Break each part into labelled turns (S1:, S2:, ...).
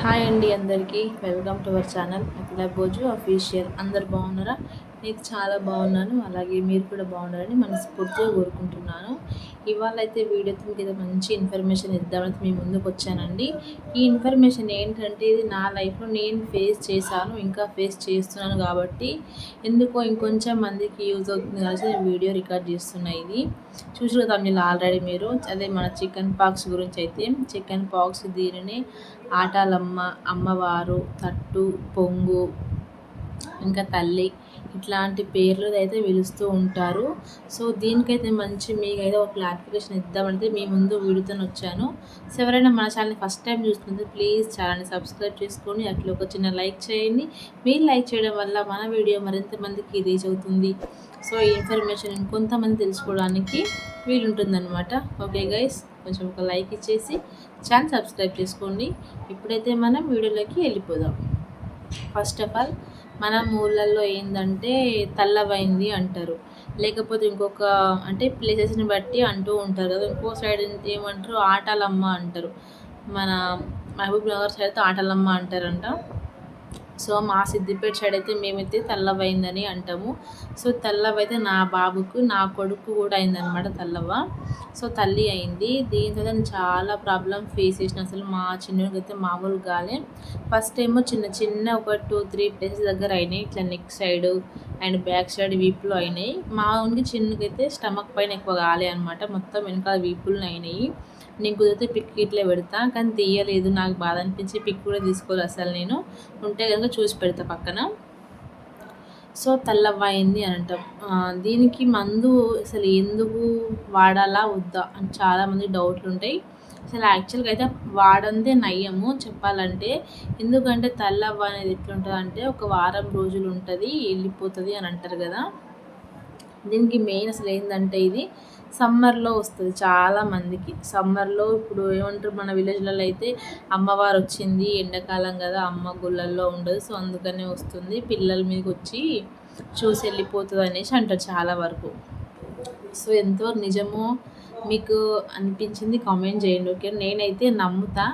S1: Hi అండి అందరికీ welcome to our channel Akhila Bhoju official. అందరు బాగున్నారా? నేను చాలా బాగున్నాను. అలాగే మీరు కూడా బాగున్నారని మనస్ఫూర్తిగా కోరుకుంటున్నాను. ఇవాళ అయితే వీడియోతో మీకు ఏదో మంచి ఇన్ఫర్మేషన్ ఇద్దామని మీ ముందుకు వచ్చానండి. ఈ ఇన్ఫర్మేషన్ ఏంటంటే ఇది నా లైఫ్లో నేను ఫేస్ చేశాను, ఇంకా ఫేస్ చేస్తున్నాను కాబట్టి ఎందుకో ఇంకొంచెం మందికి యూజ్ అవుతుంది కాబట్టి నేను వీడియో రికార్డ్ చేస్తున్నా. ఇది చూసిన తమిళ ఆల్రెడీ మీరు అదే మన చికెన్ పాక్స్ గురించి. అయితే చికెన్ పాక్స్ దీనిని ఆటాలమ్మ, అమ్మవారు, తట్టు, పొంగు, ఇంకా తల్లి ఇట్లాంటి పేర్లు అయితే పిలుస్తూ ఉంటారు. సో దీనికైతే మంచి మీకైతే ఒక క్లారిఫికేషన్ ఇద్దామంటే మీ ముందు వీడియోతో వచ్చాను. సో ఎవరైనా మన ఛానల్ని ఫస్ట్ టైం చూస్తుంటే ప్లీజ్ ఛానల్ని సబ్స్క్రైబ్ చేసుకొని అట్లా ఒక చిన్న లైక్ చేయండి. మీరు లైక్ చేయడం వల్ల మన వీడియో మరింత మందికి రీచ్ అవుతుంది. సో ఈ ఇన్ఫర్మేషన్ ఇంకొంతమంది తెలుసుకోవడానికి వీలుంటుందన్నమాట. ఓకే గైస్, కొంచెం ఒక లైక్ ఇచ్చేసి ఛానల్ సబ్స్క్రైబ్ చేసుకోండి. ఇప్పుడైతే మనం వీడియోలోకి వెళ్ళిపోదాం. ఫస్ట్ ఆఫ్ ఆల్ మన ఊళ్ళల్లో ఏంటంటే తల్లవైంది అంటారు, లేకపోతే ఇంకొక అంటే ప్లేసెస్ని బట్టి అంటూ ఉంటారు కదా. ఇంకో సైడ్ ఏమంటారు ఆటలమ్మ అంటారు. మన మహబూబ్ నగర్ సైడ్ అయితే ఆటలమ్మ అంటారంట. సో మా సిద్దిపేట సైడ్ అయితే మేమైతే తల్లవైందని అంటాము. సో తల్లవ అయితే నా బాబుకు, నా కొడుకు కూడా అయిందనమాట తల్లవ. సో తల్లి అయింది. దీంతో నేను చాలా ప్రాబ్లం ఫేస్ చేసిన. అసలు మా చిన్నకి అయితే మామూలు కాలే. ఫస్ట్ ఏమో చిన్న చిన్న ఒక 2-3 ప్లేసెస్ దగ్గర అయినాయి, ఇట్లా neck side and back side వీపులు అయినాయి. మా ఊరికి చిన్నకైతే స్టమక్ పైన ఎక్కువ కాలే అనమాట, మొత్తం వెనకాల వీపులు అయినాయి. నేను కుదిరితే పిక్ ఇట్లా పెడతా, కానీ తీయలేదు. నాకు బాధ అనిపించి పిక్ కూడా తీసుకోవాలి అసలు. నేను ఉంటే కనుక చూసి పెడతా పక్కన. సో తల్లవ్వ అయింది అని అంటాం. దీనికి మందు అసలు ఎందుకు వాడాలా వద్దా అని చాలామంది డౌట్లు ఉంటాయి. అసలు యాక్చువల్గా అయితే వాడందే నయ్యము చెప్పాలంటే. ఎందుకంటే తల్లవ్వ అనేది ఎట్లుంటుంది అంటే ఒక వారం రోజులు ఉంటుంది, వెళ్ళిపోతుంది అని అంటారు కదా. దీనికి మెయిన్ అసలు ఏంటంటే ఇది సమ్మర్లో వస్తుంది చాలామందికి. సమ్మర్లో ఇప్పుడు ఏమంటారు మన విలేజ్లలో అయితే అమ్మవారు వచ్చింది, ఎండాకాలం కదా, అమ్మ గుళ్ళల్లో ఉండదు, సో అందుకనే వస్తుంది, పిల్లల మీదకి వచ్చి చూసి వెళ్ళిపోతుంది అనేసి అంటారు చాలా వరకు. సో ఎంతవరకు నిజమో మీకు అనిపించింది కామెంట్ చేయండి. ఓకే, నేనైతే నమ్ముతా.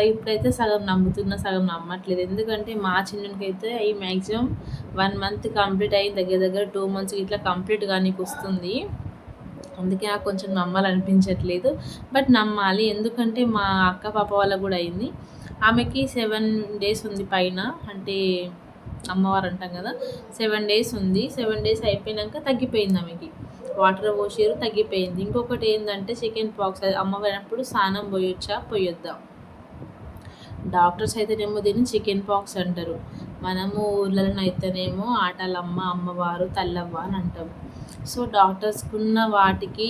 S1: ఇప్పుడైతే సగం నమ్ముతున్నా, సగం నమ్మట్లేదు. ఎందుకంటే మా చిన్నకైతే ఈ మ్యాక్సిమం 1 మంత్ కంప్లీట్ అయ్యి దగ్గర దగ్గర 2 మంత్స్ ఇట్లా కంప్లీట్ కానీ వస్తుంది. అందుకే నాకు కొంచెం నమ్మాలనిపించట్లేదు, బట్ నమ్మాలి. ఎందుకంటే మా అక్క పాప వాళ్ళకు కూడా అయింది. ఆమెకి 7 డేస్ ఉంది పైన, అంటే అమ్మవారు అంటాం కదా, 7 డేస్ ఉంది. 7 డేస్ అయిపోయినాక తగ్గిపోయింది ఆమెకి. వాటర్ పోసారు, తగ్గిపోయింది. ఇంకొకటి ఏంటంటే చికెన్ పాక్స్, అమ్మవారినప్పుడు స్నానం పోయొచ్చా పోయొద్దా. డాక్టర్స్ అయితేనేమో దీన్ని చికెన్ పాక్స్ అంటారు, మనము ఊర్లలో అయితేనేమో ఆటలమ్మ, అమ్మవారు, తల్లవ్వ అని అంటాం. సో డాక్టర్స్కున్న వాటికి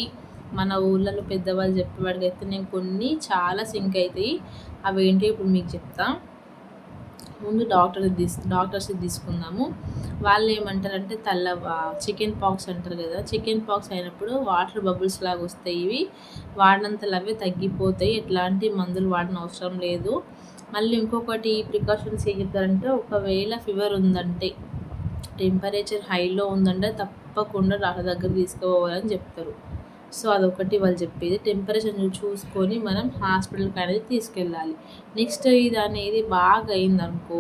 S1: మన ఊళ్ళలో పెద్దవాళ్ళు చెప్పేవాడికి అయితే నేను కొన్ని చాలా సింక్ అవుతాయి. అవి ఏంటి ఇప్పుడు మీకు చెప్తా. ముందు డాక్టర్స్ తీసుకుందాము. వాళ్ళు ఏమంటారంటే చికెన్ పాక్స్ అంటారు కదా. చికెన్ పాక్స్ అయినప్పుడు వాటర్ బబుల్స్ లాగా వస్తాయి. ఇవి వాడినంతలో అవే తగ్గిపోతాయి, ఎట్లాంటి మందులు వాడిన అవసరం లేదు. మళ్ళీ ఇంకొకటి ప్రికాషన్స్ ఏం చెప్తారంటే, ఒకవేళ ఫీవర్ ఉందంటే, టెంపరేచర్ హైలో ఉందంటే తప్పకుండా డాక్టర్ దగ్గర తీసుకుపోవాలని చెప్తారు. సో అదొకటి వాళ్ళు చెప్పేది. టెంపరేచర్ చూసుకొని మనం హాస్పిటల్కి అనేది తీసుకెళ్ళాలి. నెక్స్ట్ ఇది అనేది బాగా అయిందనుకో,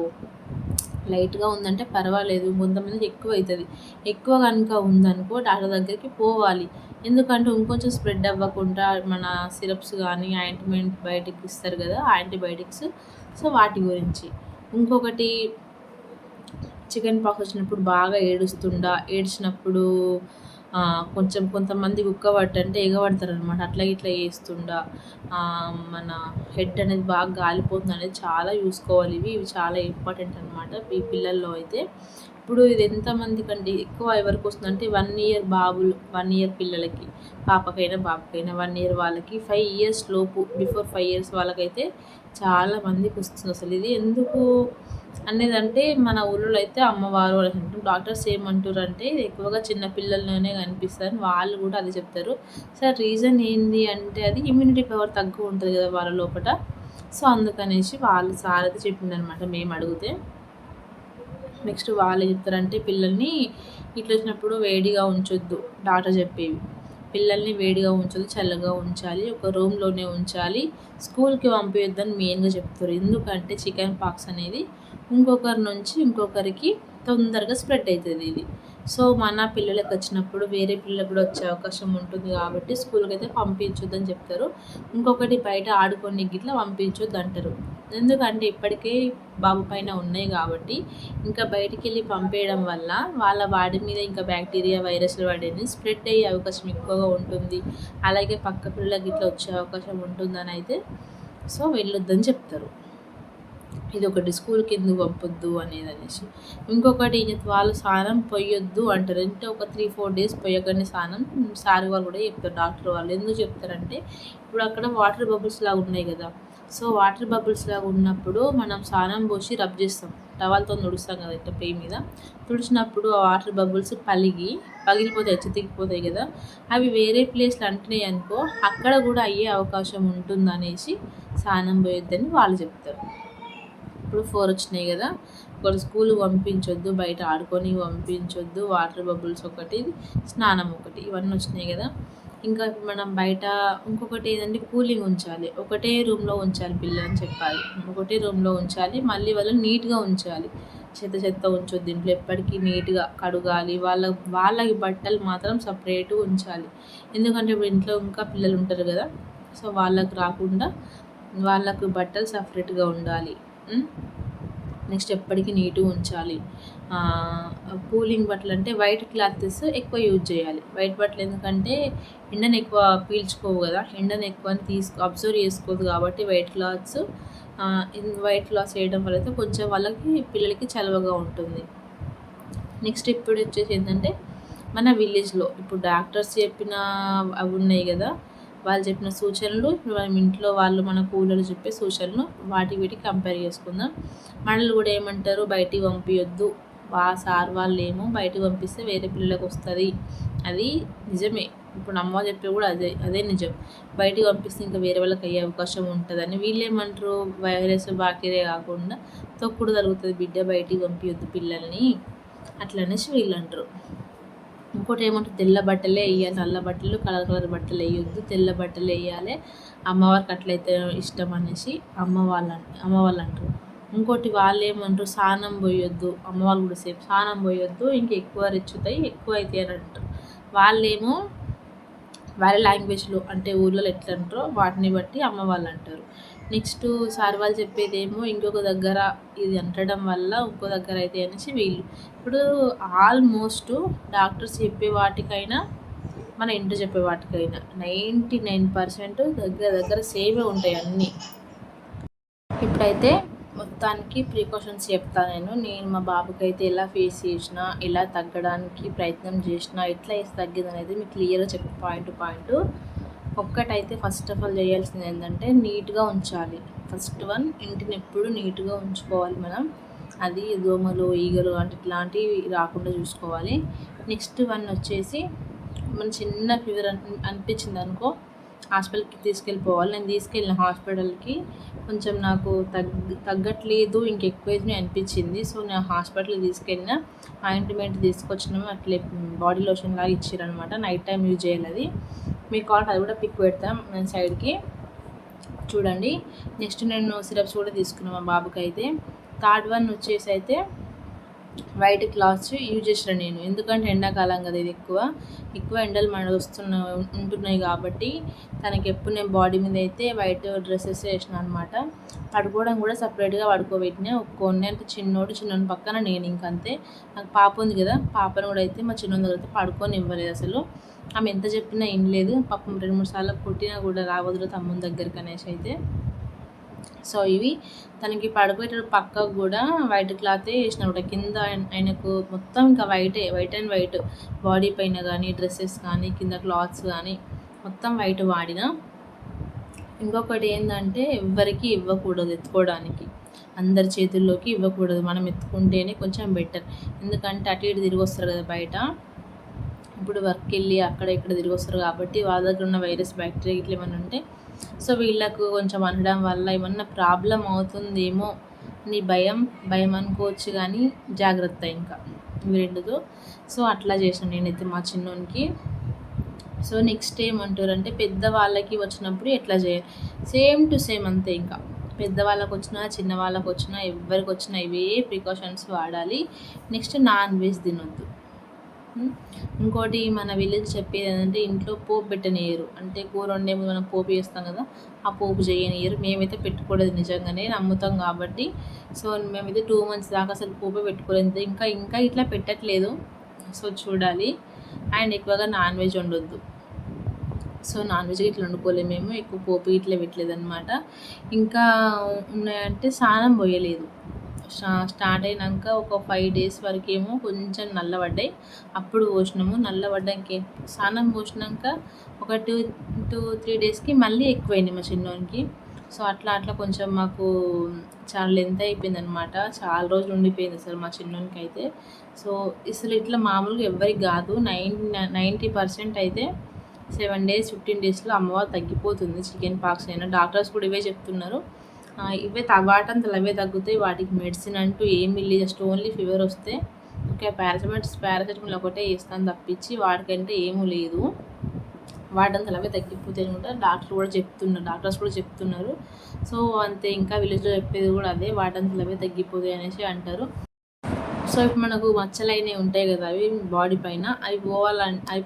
S1: లైట్గా ఉందంటే పర్వాలేదు, కొంతమందికి ఎక్కువ అవుతుంది. ఎక్కువ కనుక ఉందనుకో డాక్టర్ దగ్గరికి పోవాలి. ఎందుకంటే ఇంకొంచెం స్ప్రెడ్ అవ్వకుండా మన సిరప్స్ కానీ ఆయింట్మెంట్ బయటికి ఇస్తారు కదా, యాంటీబయాటిక్స్. సో వాటి గురించి. ఇంకొకటి చికెన్ పాక్స్ వచ్చినప్పుడు బాగా ఏడ్చినప్పుడు కొంచెం కొంతమంది అంటే ఎగబడతారు అనమాట, అట్లా ఇట్లా చేస్తుండా మన హెడ్ అనేది బాగా గాలిపోతుంది అనేది చాలా చూసుకోవాలి. ఇవి చాలా ఇంపార్టెంట్ అనమాట ఈ పిల్లల్లో అయితే. ఇప్పుడు ఇది ఎంతమంది కంటే ఎక్కువ ఎవరికి వస్తుందంటే 1 ఇయర్ 1 ఇయర్ పిల్లలకి, పాపకైనా బాబుకైనా 1 ఇయర్ వాళ్ళకి, 5 ఇయర్స్ లోపు, బిఫోర్ 5 ఇయర్స్ వాళ్ళకైతే చాలా మందికి వస్తుంది. అసలు ఇది ఎందుకు అనేది అంటే మన ఊళ్ళో అయితే అమ్మవారు అని అంటారు. డాక్టర్స్ ఏమంటారు అంటే ఇది ఎక్కువగా చిన్న పిల్లల్లోనే కనిపిస్తారు, వాళ్ళు కూడా అది చెప్తారు. సార్ రీజన్ ఏంటి అంటే అది ఇమ్యూనిటీ పవర్ తక్కువ ఉంటుంది కదా వాళ్ళ లోపల. సో అందుకనేసి వాళ్ళు సార్ అయితే చెప్పిందనమాట మేము అడిగితే. నెక్స్ట్ వాళ్ళు చెప్తారంటే పిల్లల్ని ఇట్లా వచ్చినప్పుడు వేడిగా ఉంచొద్దు డాక్టర్ చెప్పేవి. పిల్లల్ని వేడిగా ఉంచదు, చల్లగా ఉంచాలి, ఒక రూమ్లోనే ఉంచాలి, స్కూల్కి పంపించొద్దని మెయిన్గా చెప్తారు. ఎందుకంటే చికెన్ పాక్స్ అనేది ఇంకొకరి నుంచి ఇంకొకరికి తొందరగా స్ప్రెడ్ అవుతుంది ఇది. సో మన పిల్లలకు వచ్చినప్పుడు వేరే పిల్లలకు కూడా వచ్చే అవకాశం ఉంటుంది కాబట్టి స్కూల్కి అయితే పంపించొద్దని చెప్తారు. ఇంకొకటి బయట ఆడుకొని గిట్లా పంపించొద్దు అంటారు. ఎందుకంటే ఇప్పటికే బాబు పైన ఉన్నాయి కాబట్టి ఇంకా బయటికి వెళ్ళి పంపేయడం వల్ల వాళ్ళ వాడి మీద ఇంకా బ్యాక్టీరియా వైరస్లు పడేది స్ప్రెడ్ అయ్యే అవకాశం ఎక్కువగా ఉంటుంది. అలాగే పక్క పిల్లలకి ఇట్లా వచ్చే అవకాశం ఉంటుందని అయితే సో వెళ్ళొద్దని చెప్తారు. ఇది ఒకటి, స్కూల్కి ఎందుకు పంపొద్దు అనేది అనేసి. ఇంకొకటి వాళ్ళు స్నానం పొయ్యొద్దు అంటారు. అంటే ఒక 3-4 డేస్ పొయ్యగానే స్నానం సార్ వాళ్ళు కూడా చెప్తారు, డాక్టర్ వాళ్ళు. ఎందుకు చెప్తారంటే ఇప్పుడు అక్కడ వాటర్ బబుల్స్ లాగా ఉన్నాయి కదా, సో వాటర్ బబుల్స్ లాగా ఉన్నప్పుడు మనం స్నానం పోసి రబ్ చేస్తాం, టవల్తో తుడుస్తాం కదా ఇట్లా పెయి మీద. తుడిచినప్పుడు ఆ వాటర్ బబుల్స్ పగిలిపోతాయి, చితికిపోతాయి కదా, అవి వేరే ప్లేస్లో అంటున్నాయి అనుకో అక్కడ కూడా అయ్యే అవకాశం ఉంటుందనేసి స్నానం పోయొద్దని వాళ్ళు చెప్తారు. ఇప్పుడు 4 వచ్చినాయి కదా, ఒకటి స్కూల్కి పంపించొద్దు, బయట ఆడుకొని పంపించొద్దు, వాటర్ బబుల్స్ ఒకటి, స్నానం ఒకటి, ఇవన్నీ వచ్చినాయి కదా. ఇంకా మనం బయట ఇంకొకటి ఏంటంటే కూలింగ్ ఉంచాలి, ఒకటే రూమ్లో ఉంచాలి పిల్లలని చెప్పాలి, ఒకటే రూమ్లో ఉంచాలి, మళ్ళీ వాళ్ళని నీట్గా ఉంచాలి, చెత్త ఉంచొద్దు ఇంట్లో, ఎప్పటికీ నీట్గా కడగాలి, వాళ్ళకి బట్టలు మాత్రం సపరేట్గా ఉంచాలి. ఎందుకంటే ఇప్పుడు ఇంట్లో ఇంకా పిల్లలు ఉంటారు కదా, సో వాళ్ళకు రాకుండా వాళ్ళకు బట్టలు సపరేట్గా ఉండాలి. నెక్స్ట్ ఎప్పటికీ నీట్గా ఉంచాలి. కూలింగ్ బట్టలు అంటే వైట్ క్లాత్స్ ఎక్కువ యూజ్ చేయాలి. వైట్ బట్టలు ఎందుకంటే ఎండను ఎక్కువ పీల్చుకోవు కదా, ఎండను ఎక్కువ అబ్జర్వ్ చేసుకోదు కాబట్టి వైట్ క్లాత్స్ వేయడం వల్ల అయితే కొంచెం పిల్లలకి చలవగా ఉంటుంది. నెక్స్ట్ ఇప్పుడు వచ్చేసి ఏంటంటే మన విలేజ్లో ఇప్పుడు డాక్టర్స్ చెప్పిన అవి ఉన్నాయి కదా, వాళ్ళు చెప్పిన సూచనలు, మనం ఇంట్లో వాళ్ళు మన కూలర్లు చెప్పే సూచనలు వీటికి కంపేర్ చేసుకుందాం. మనల్ని కూడా ఏమంటారు, బయటికి పంపించొద్దు, సార్ వాళ్ళు ఏమో బయటికి పంపిస్తే వేరే పిల్లలకు వస్తుంది, అది నిజమే. ఇప్పుడు అమ్మ చెప్పే కూడా అదే నిజం. బయటికి పంపిస్తే ఇంకా వేరే వాళ్ళకి అయ్యే అవకాశం ఉంటుందని వీళ్ళు ఏమంటారు, వైరస్ బ్యాక్టీరియా కాకుండా తొక్కుడు తరుగుతుంది బిడ్డ, బయటికి పంపించొద్దు పిల్లల్ని అట్లనేసి వీళ్ళు అంటారు. ఇంకోటి ఏమంటారు, తెల్ల బట్టలే వేయాలి, నల్ల బట్టలు కలర్ బట్టలు వేయొద్దు, తెల్ల బట్టలు వేయాలి, అమ్మవారికి అట్లయితే ఇష్టం అనేసి అమ్మ వాళ్ళు అంటారు. ఇంకోటి వాళ్ళు ఏమంటారు, స్నానం పోయొద్దు, అమ్మవాళ్ళు కూడా సేమ్ స్నానం పోయొద్దు, ఇంకా ఎక్కువ రెచ్చుతాయి, ఎక్కువ అవుతాయి అని అంటారు. వాళ్ళేమో వాళ్ళ లాంగ్వేజ్లో అంటే ఊళ్ళో ఎట్లా అంటారో వాటిని బట్టి అమ్మ వాళ్ళు అంటారు. నెక్స్ట్ సార్ వాళ్ళు చెప్పేదేమో ఇంకొక దగ్గర ఇది అంటడం వల్ల ఇంకో దగ్గర అయితే అనేసి వీళ్ళు. ఇప్పుడు ఆల్మోస్ట్ డాక్టర్స్ చెప్పే వాటికైనా మన ఇంట్లో చెప్పే వాటికైనా 99% దగ్గర సేమే ఉంటాయి అన్నీ. ఇప్పుడైతే మొత్తానికి ప్రికాషన్స్ చెప్తాను నేను మా బాబుకి అయితే ఎలా ఫేస్ చేసినా, ఎలా తగ్గడానికి ప్రయత్నం చేసినా, ఎట్లా వేసి తగ్గింది అనేది మీకు క్లియర్గా చెప్పి పాయింట్ టు పాయింట్. ఒక్కటైతే ఫస్ట్ ఆఫ్ ఆల్ చేయాల్సింది ఏంటంటే నీట్గా ఉంచాలి. ఫస్ట్ వన్, ఇంటిని ఎప్పుడు నీట్గా ఉంచుకోవాలి మనం, అది దోమలు ఈగలు అంటే ఇట్లాంటివి రాకుండా చూసుకోవాలి. నెక్స్ట్ వన్ వచ్చేసి మన చిన్న ఫీవర్ అనిపించింది అనుకో హాస్పిటల్కి తీసుకెళ్ళిపోవాలి. నేను తీసుకెళ్ళిన హాస్పిటల్కి, కొంచెం నాకు తగ్గట్లేదు, ఇంకెక్కువ అనిపించింది. సో నేను హాస్పిటల్కి తీసుకెళ్ళిన, ఆయింట్మెంట్ తీసుకొచ్చినాము, అట్లే బాడీ లోషన్ లాగా ఇచ్చారనమాట. నైట్ టైం యూజ్ చేయాలి అది, మీకు కావాలి అది కూడా పిక్ పెడతాం నేను సైడ్కి చూడండి. నెక్స్ట్ నేను సిరప్స్ కూడా తీసుకున్నాను మా బాబుకి అయితే. థర్డ్ వన్ వచ్చేసి అయితే వైట్ క్లాత్స్ యూజ్ చేసిన నేను, ఎందుకంటే ఎండాకాలం కదా, ఇది ఎక్కువ ఎండలు ఉంటున్నాయి కాబట్టి తనకి ఎప్పుడు నేను బాడీ మీద అయితే వైట్ డ్రెస్సెస్ వేసిన అనమాట. పడుకోవడం కూడా సపరేట్గా పడుకోబెట్టినా, ఒక్కొన్ని అంటే చిన్నోని పక్కన నేను, ఇంకంతే. నాకు పాప ఉంది కదా, పాపను కూడా అయితే మా చిన్నోని దగ్గర పడుకొని ఇవ్వలేదు అసలు. ఆమె ఎంత చెప్పినా ఏం లేదు, పాపం 2-3 సార్లు కొట్టినా కూడా రావద్దు తమ్ముని దగ్గరికి అనేసి అయితే. సో ఇవి తనకి పడుకునేటప్పుడు పక్కకు కూడా వైట్ క్లాతే వేసినమాట, కింద ఆయనకు మొత్తం ఇంకా వైట్ అండ్ వైట్, బాడీ పైన కానీ డ్రెస్సెస్ కానీ కింద క్లాత్స్ కానీ మొత్తం వైట్ వాడిన. ఇంకొకటి ఏంటంటే ఎవ్వరికి ఇవ్వకూడదు ఎత్తుకోవడానికి, అందరి చేతుల్లోకి ఇవ్వకూడదు, మనం ఎత్తుకుంటేనే కొంచెం బెటర్. ఎందుకంటే అటు ఇటు తిరిగి వస్తారు కదా బయట, ఇప్పుడు వర్క్కి వెళ్ళి అక్కడ ఇక్కడ తిరిగి వస్తారు కాబట్టి వాళ్ళ దగ్గర ఉన్న వైరస్ బ్యాక్టీరియా ఇట్లా ఏమైనా ఉంటే సో వీళ్ళకు కొంచెం అనడం వల్ల ఏమన్నా ప్రాబ్లం అవుతుందేమో నీ భయం అనుకోవచ్చు, కానీ జాగ్రత్త ఇంకా ఇవి రెండుతో. సో అట్లా చేసాను నేనైతే మా చిన్నోనికి. సో నెక్స్ట్ ఏమంటారంటే పెద్దవాళ్ళకి వచ్చినప్పుడు ఎట్లా చేయాలి, సేమ్ టు సేమ్ అంతే. ఇంకా పెద్దవాళ్ళకి వచ్చినా చిన్న వాళ్ళకి వచ్చినా ఎవరికి వచ్చినా ఇవే ప్రికాషన్స్ వాడాలి. నెక్స్ట్ నాన్ వెజ్ తినొద్దు. ఇంకోటి మన విలేజ్ చెప్పేది ఏంటంటే ఇంట్లో పోపు పెట్టనియరు, అంటే కూర వండే ముందు మనం పోపు వేస్తాం కదా, ఆ పోపు చేయనియరు. మేమైతే పెట్టుకోలేదు, నిజంగానే నమ్ముతాం కాబట్టి. సో మేమైతే 2 months దాకా అసలు పోపే పెట్టుకోలేదు, ఇంకా ఇంకా ఇట్లా పెట్టట్లేదు. సో చూడాలి. అండ్ ఎక్కువగా నాన్ వెజ్ వండొద్దు. సో నాన్ వెజ్ ఇట్లా వండుకోలేము మేము, ఎక్కువ పోపు ఇట్లా పెట్టలేదు అనమాట. ఇంకా ఉన్నాయంటే స్నానం పోయలేదు. స్టార్ట్ అయినాక ఒక 5 days వరకేమో కొంచెం నల్లబడ్డాయి, అప్పుడు పోసినాము. నల్లబడ్డానికి స్నానం పోసినాక ఒక 2-3 daysకి మళ్ళీ ఎక్కువైంది మా చిన్నోనికి. సో అట్లా అట్లా కొంచెం మాకు చాలా లెంత్ అయిపోయింది అనమాట, చాలా రోజులు ఉండిపోయింది అసలు మా చిన్నోనికి అయితే. సో అసలు ఇట్లా మామూలుగా ఎవరికి కాదు, 90% అయితే 7 days 15 daysలో అమ్మవారు తగ్గిపోతుంది చికెన్ పాక్స్ అయినా. డాక్టర్స్ కూడా ఇవే చెప్తున్నారు, ఇవే వాటంతలు అవే తగ్గుతాయి, వాటికి మెడిసిన్ అంటూ ఏమి లేదు. జస్ట్ ఓన్లీ ఫీవర్ వస్తే ఓకే పారాసెటమాల్ ఒకటే ఇస్తాను తప్పించి వాటికంటే ఏమీ లేదు, వాటంతలు అవే తగ్గిపోతాయి కూడా డాక్టర్స్ కూడా చెప్తున్నారు. సో అంతే, ఇంకా విలేజ్లో చెప్పేది కూడా అదే, వాటంతలు అవే తగ్గిపోతాయి అనేసి అంటారు. సో ఇప్పుడు మనకు మచ్చలైనవి ఉంటాయి కదా అవి బాడీ పైన, అవి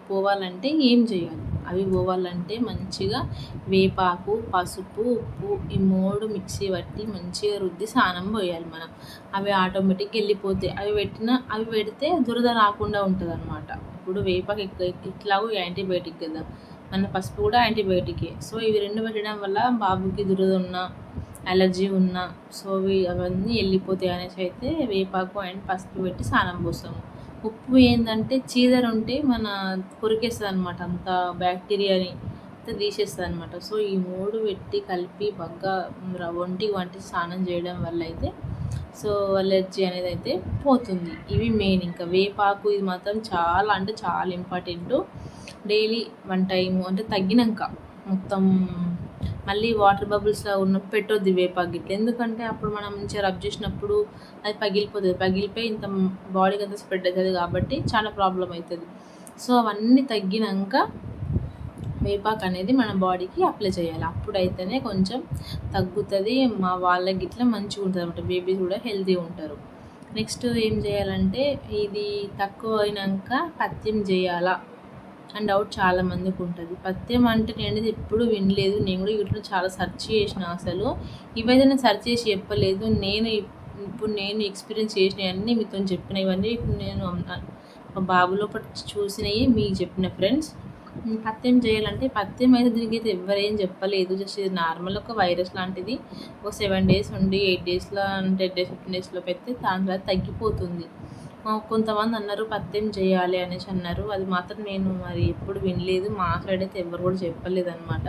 S1: పోవాలంటే ఏం చేయాలి, అవి పోవాలంటే మంచిగా వేపాకు, పసుపు, ఉప్పు ఈ 3 మిక్సీ పట్టి మంచిగా రుద్ది స్నానం పోయాలి మనం. అవి ఆటోమేటిక్గా వెళ్ళిపోతాయి. అవి పెడితే దురద రాకుండా ఉంటుంది అనమాట. ఇప్పుడు వేపాకు ఇట్లాగో యాంటీబయాటిక్ కదా, మన పసుపు కూడా యాంటీబయాటికే. సో ఇవి 2 పెట్టడం వల్ల బాబుకి దురద ఉన్నా అలర్జీ ఉన్నా సో అవన్నీ వెళ్ళిపోతాయి అనేసి అయితే వేపాకు అండ్ పసుపు పెట్టి స్నానం పోస్తాము. ఉప్పు ఏంటంటే చీదర ఉంటే మన కొరికేస్తుంది అనమాట, అంత బ్యాక్టీరియాని అంతా తీసేస్తుంది అనమాట. సో ఈ 3 పెట్టి కలిపి బాగా వంటి స్నానం చేయడం వల్ల అయితే సో అలర్జీ అనేది అయితే పోతుంది. ఇవి మెయిన్. ఇంకా వేపాకు ఇది మాత్రం చాలా అంటే చాలా ఇంపార్టెంట్. డైలీ 1 time అంటే తగ్గినాక మొత్తం మళ్ళీ వాటర్ బబుల్స్లో ఉన్నప్పుడు పెట్టొద్దు వేపాకు గిట్ల, ఎందుకంటే అప్పుడు మనం మంచిగా రబ్ చేసినప్పుడు అది పగిలిపోయి ఇంత బాడీకి అంతా స్ప్రెడ్ అవుతుంది కాబట్టి చాలా ప్రాబ్లం అవుతుంది. సో అవన్నీ తగ్గినాక వేపాకు అనేది మన బాడీకి అప్లై చేయాలి, అప్పుడైతేనే కొంచెం తగ్గుతుంది. మా వాళ్ళకి ఇట్లా మంచిగా ఉంటుంది అనమాట, బేబీస్ కూడా హెల్తీ ఉంటారు. నెక్స్ట్ ఏం చేయాలంటే ఇది తక్కువ అయినాక పత్యం చేయాలా అని డౌట్ చాలామందికి ఉంటుంది. పత్యం అంటే నేను ఎప్పుడు వినలేదు, నేను కూడా యూట్యూబ్లో చాలా సెర్చ్ చేసిన, అసలు ఇవైతే నేను సెర్చ్ చేసి చెప్పలేదు. నేను ఎక్స్పీరియన్స్ చేసినవన్నీ మీతో చెప్పిన, ఇవన్నీ ఇప్పుడు నేను మా బాబులో చూసినవి మీకు చెప్పిన ఫ్రెండ్స్. పత్యం చేయాలంటే పత్యం అయితే దీనికైతే ఎవరేం చెప్పలేదు, జస్ట్ ఇది నార్మల్ ఒక వైరస్ లాంటిది. ఒక 7 days ఉండి 8 daysలో 10 days 15 daysలో పెడితే దాని తర్వాత తగ్గిపోతుంది. కొంతమంది అన్నారు పత్యం చేయాలి అనేసి అన్నారు, అది మాత్రం నేను మరి ఎప్పుడు వినలేదు, మా సైడ్ అయితే ఎవరు కూడా చెప్పలేదు అనమాట.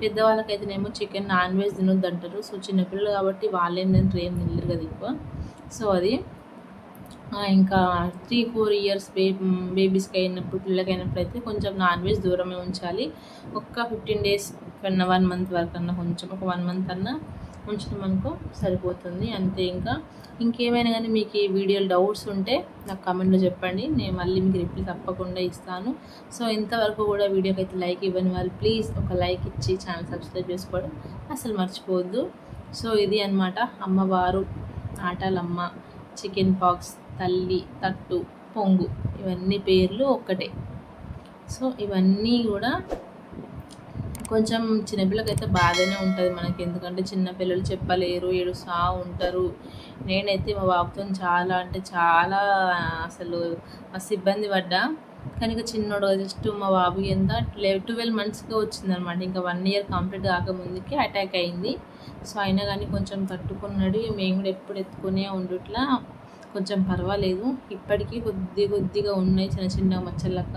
S1: పెద్దవాళ్ళకైతేనేమో చికెన్ నాన్ వెజ్ తినొద్దు అంటారు. సో చిన్నపిల్లలు కాబట్టి వాళ్ళేంటంటే ఏం తినలేరు కదా ఎక్కువ. సో అది ఇంకా 3-4 years బేబీస్కి అయినప్పుడు పిల్లలకి అయినప్పుడు అయితే కొంచెం నాన్ వెజ్ దూరమే ఉంచాలి. ఒక 15 days కన్నా 1 month వరకు అన్నా కొంచెం ఒక 1 month అన్నా ఉంచడం అనుకో సరిపోతుంది అంతే. ఇంకేమైనా కానీ మీకు ఈ వీడియోలో డౌట్స్ ఉంటే నాకు కామెంట్లో చెప్పండి, నేను మళ్ళీ మీకు రిప్లై తప్పకుండా ఇస్తాను. సో ఇంతవరకు కూడా వీడియోకి అయితే లైక్ ఇవ్వని వాళ్ళు ప్లీజ్ ఒక లైక్ ఇచ్చి ఛానల్ సబ్స్క్రైబ్ చేసుకోవడం అసలు మర్చిపోవద్దు. సో ఇది అన్నమాట, అమ్మవారు, ఆటలమ్మ, చికెన్ పాక్స్, తల్లి, తట్టు, పొంగు ఇవన్నీ పేర్లు ఒక్కటే. సో ఇవన్నీ కూడా కొంచెం చిన్నపిల్లకైతే బాధనే ఉంటుంది మనకి, ఎందుకంటే చిన్నపిల్లలు చెప్పలేరు, ఏడుస్తూ ఉంటారు. నేనైతే మా బాబుతో చాలా అంటే చాలా అసలు మస్తు ఇబ్బంది పడ్డా. కానీ ఇక చిన్నోడు జస్ట్ మా బాబు ఎంత 12 monthsకే వచ్చిందనమాట, ఇంకా 1 year కంప్లీట్ కాకముందుకే అటాక్ అయింది. సో అయినా కానీ కొంచెం తట్టుకున్నాడు. మేము కూడా ఎప్పుడు ఎత్తుకునే ఉండుట్లా కొంచెం పర్వాలేదు. ఇప్పటికీ కొద్దిగా ఉన్నాయి చిన్న మచ్చలక్క,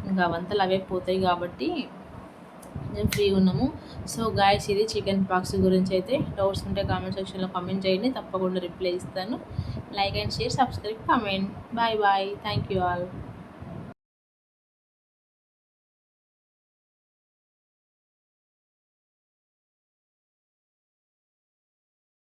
S1: ఇంకా అవంతలు అవే పోతాయి కాబట్టి మేము ఫ్రీగా ఉన్నాము. సో గాయస్ ఇది చికెన్ పాక్స్ గురించి అయితే డౌట్స్ ఉంటే కామెంట్ సెక్షన్లో కామెంట్ చేయండి, తప్పకుండా రిప్లై ఇస్తాను. Like and share, subscribe, comment. Bye thank you all.